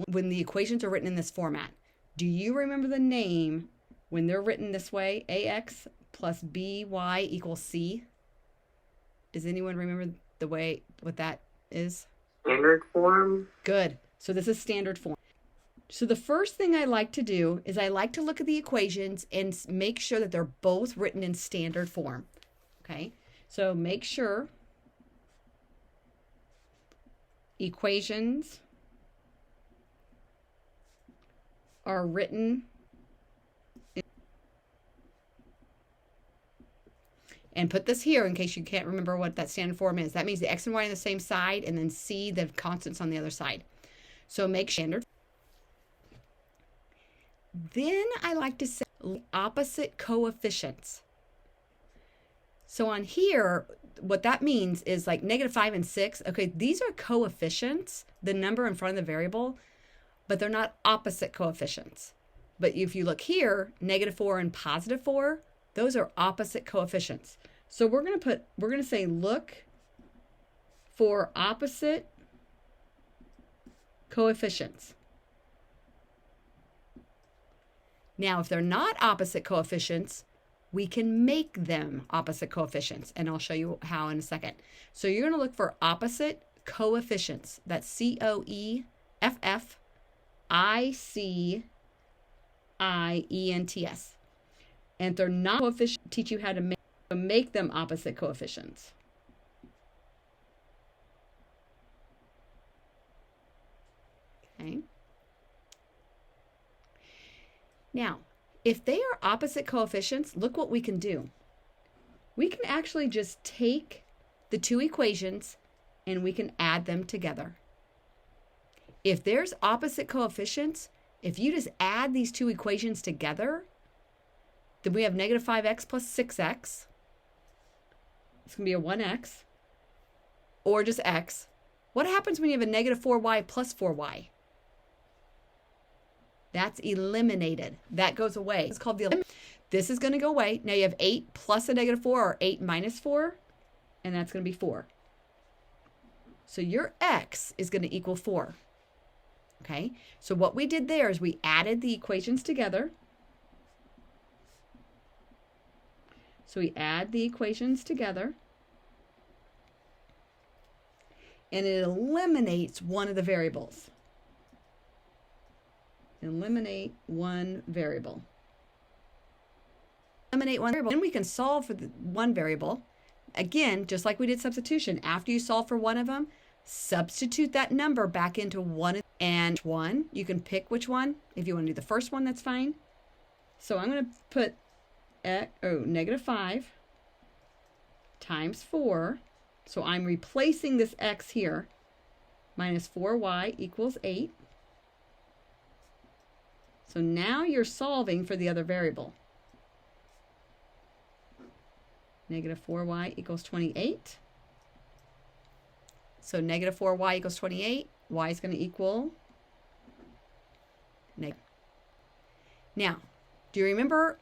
when the equations are written in this format. Do you remember the name when they're written this way? AX plus BY equals C. Does anyone remember the way what that is? Standard form. Good. So this is standard form. So the first thing I like to do is I like to look at the equations and make sure that they're both written in standard form. Okay, so make sure equations are written and put this here in case you can't remember what that standard form is. That means the x and y on the same side and then C, the constants on the other side. So make standard. Then I like to say opposite coefficients. So on here, what that means is like -5 and 6. Okay, these are coefficients, the number in front of the variable, but they're not opposite coefficients. But if you look here, -4 and +4, those are opposite coefficients. So we're going to say look for opposite coefficients. Now, if they're not opposite coefficients, we can make them opposite coefficients, and I'll show you how in a second. So you're going to look for opposite coefficients. That's COEFFICIENTS. And if they're not coefficients, teach you how to make them opposite coefficients. Okay. Now, if they are opposite coefficients, look what we can do. We can actually just take the two equations and we can add them together. If there's opposite coefficients, if you just add these two equations together, then we have -5x plus 6x. It's going to be a 1x or just x. What happens when you have a -4y plus 4y? That's eliminated. That goes away. It's called the. This is going to go away. Now you have 8 plus a -4 or 8 minus 4, and that's going to be 4. So your x is going to equal 4. Okay? So what we did there is we added the equations together. So we add the equations together, and it eliminates one of the variables. Eliminate one variable. Eliminate one variable. Then we can solve for the one variable. Again, just like we did substitution. After you solve for one of them, substitute that number back into one and one. You can pick which one. If you want to do the first one, that's fine. So I'm going to put -5 times 4. So I'm replacing this x here. Minus 4y equals 8. So now you're solving for the other variable. -4y equals 28. So -4y equals 28. Y is going to equal negative. Now, do you remember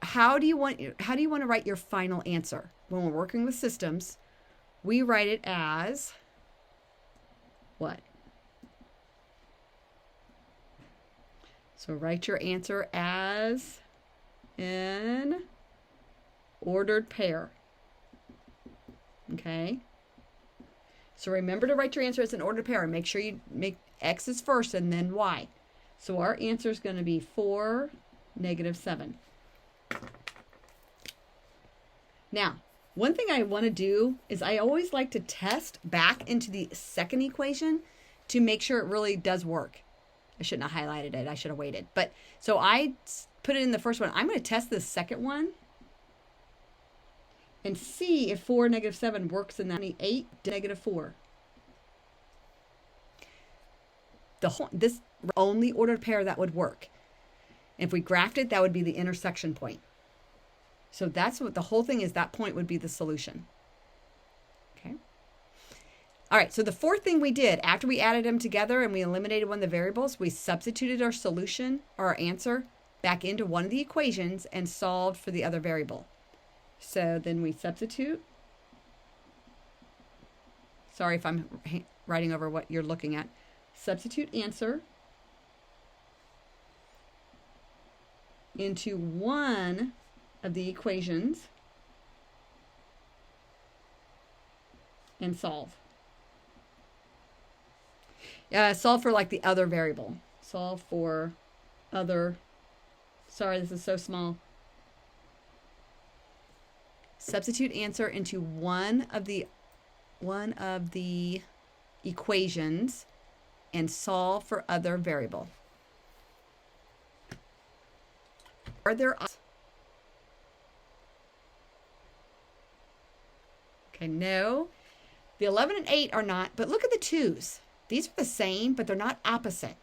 how do you want to write your final answer? When we're working with systems, we write it as what? So write your answer as an ordered pair. Okay? So remember to write your answer as an ordered pair and make sure you make x's first and then y. So our answer is going to be 4, -7. Now, one thing I want to do is I always like to test back into the second equation to make sure it really does work. I shouldn't have highlighted it. I should have waited. But so I put it in the first one. I'm going to test the second one and see if 4, -7 works in that 8 to -4. This only ordered pair that would work. If we graphed it, that would be the intersection point. So that's what the whole thing is. That point would be the solution. Okay. All right, so the fourth thing we did, after we added them together and we eliminated one of the variables, we substituted our solution or our answer back into one of the equations and solved for the other variable. So then we substitute. Sorry if I'm writing over what you're looking at. Substitute answer into one of the equations and solve. Solve for like the other variable. Solve for other, sorry, this is so small. Substitute answer into one of the equations and solve for other variable. Are there? Okay, no. The 11 and 8 are not, but look at the 2's. These are the same, but they're not opposite.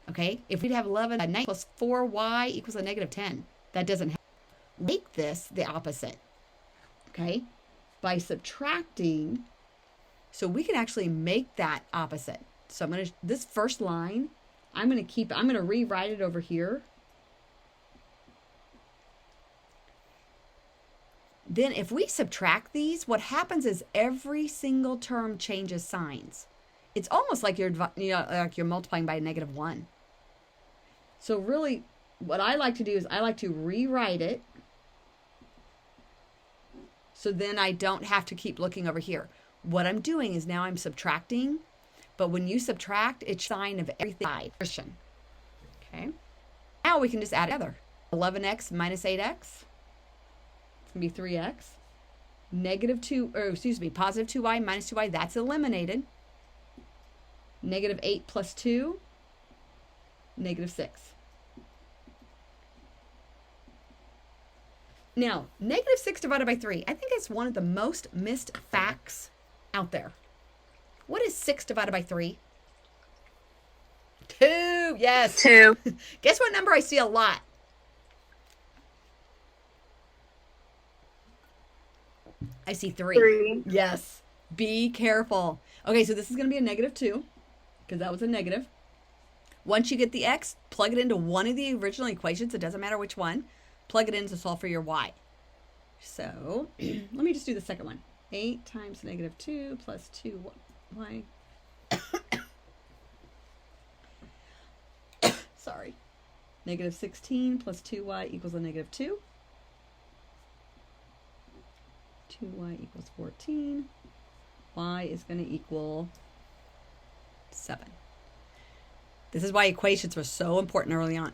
Okay, if we'd have 11, 9 plus 4y equals a negative 10. That doesn't happen. Make this the opposite. Okay, by subtracting, so we can actually make that opposite. So I'm going to, this first line, I'm going to rewrite it over here. Then if we subtract these, what happens is every single term changes signs. It's almost like you're multiplying by a negative 1. So really, what I like to do is I like to rewrite it. So then I don't have to keep looking over here. What I'm doing is now I'm subtracting. But when you subtract, it's sign of everything. Okay. Now we can just add it together. 11x minus 8x. It's going to be 3x. Positive 2y minus 2y. That's eliminated. Negative 8 plus 2. Negative 6. Now, negative 6 divided by 3. I think it's one of the most missed facts out there. What is 6 divided by 3? 2. Yes. 2. Guess what number I see a lot? I see 3. 3. Yes. Be careful. Okay, so this is going to be a negative 2 because that was a negative. Once you get the x, plug it into one of the original equations. It doesn't matter which one. Plug it in to solve for your y. So let me just do the second one. 8 times negative 2 plus 2y. Sorry. Negative 16 plus 2y equals a negative 2. 2y equals 14. Y is going to equal 7. This is why equations were so important early on.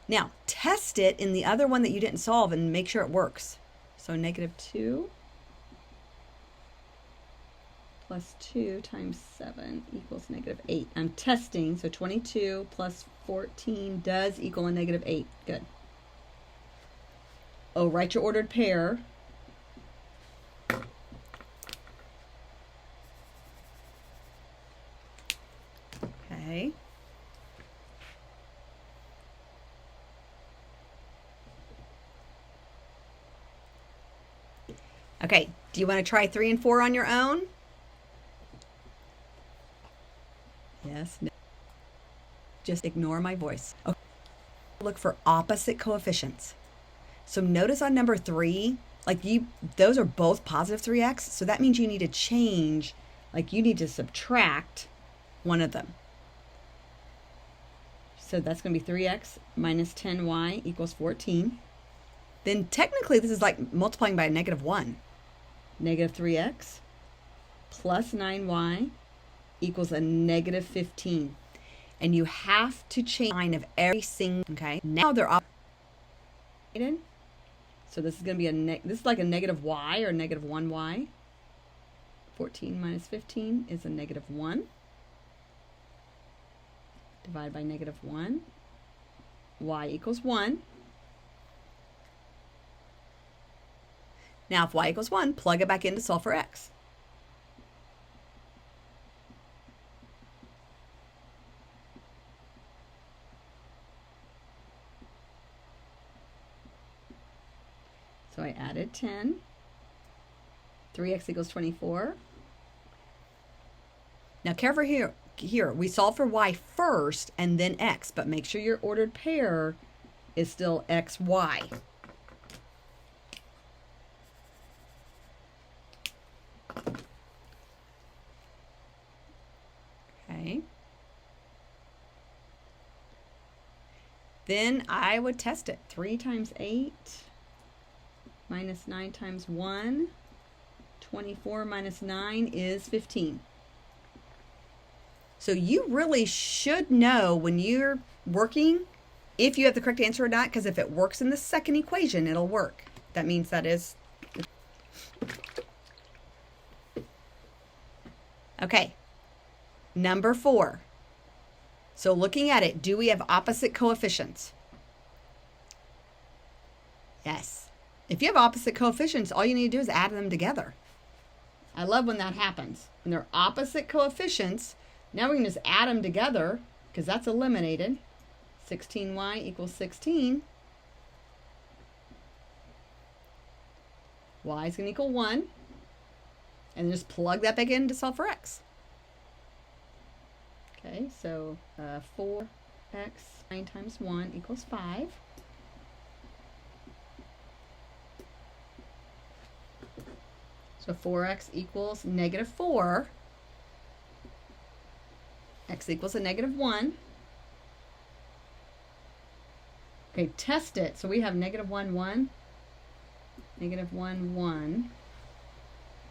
Now, test it in the other one that you didn't solve and make sure it works. So negative 2 plus 2 times 7 equals negative 8. I'm testing, so 22 plus 14 does equal a negative 8. Good. Oh, write your ordered pair. Okay. Okay, do you want to try 3 and 4 on your own? Yes. No. Just ignore my voice. Okay. Look for opposite coefficients. So notice on number 3, those are both positive 3x. So that means you need to change, you need to subtract one of them. So that's going to be 3x minus 10y equals 14. Then technically this is like multiplying by a negative 1. Negative 3x plus 9y equals a negative 15. And you have to change the sign of every single, okay? Now they're opposite. So this is going to be this is like a negative y or negative 1y. 14 minus 15 is a negative 1. Divided by negative 1. Y equals 1. Now, if y equals 1, plug it back in to solve for x. So I added 10. 3x equals 24. Now, careful here. We solve for y first and then x, but make sure your ordered pair is still xy. Okay. then I would test it. 3 times 8 minus 9 times 1. 24 minus 9 is 15. So you really should know when you're working if you have the correct answer or not, because if it works in the second equation, it'll work. That means that is. Okay, number 4. So looking at it, do we have opposite coefficients? Yes. If you have opposite coefficients, all you need to do is add them together. I love when that happens. When they're opposite coefficients, now we can just add them together because that's eliminated. 16y equals 16. Y is going to equal 1. And then just plug that back in to solve for x. Okay, so 4x 9 times 1 equals 5. So 4x equals negative 4. X equals a negative 1. Okay, test it. So we have negative 1, 1. Negative 1, 1.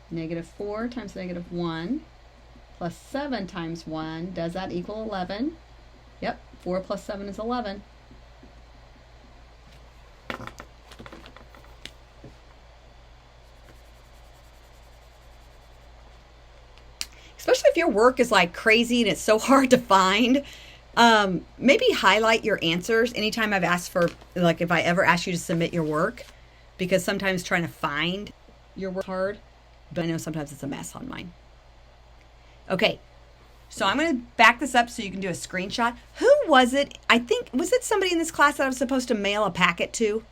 Negative 4 times negative 1 plus 7 times 1. Does that equal 11? Yep, 4 plus 7 is 11. Especially if your work is like crazy and it's so hard to find, maybe highlight your answers anytime I've asked for, like if I ever ask you to submit your work, because sometimes trying to find your work is hard, but I know sometimes it's a mess on mine. Okay, so I'm going to back this up so you can do a screenshot. Who was it? I think, was it somebody in this class that I was supposed to mail a packet to?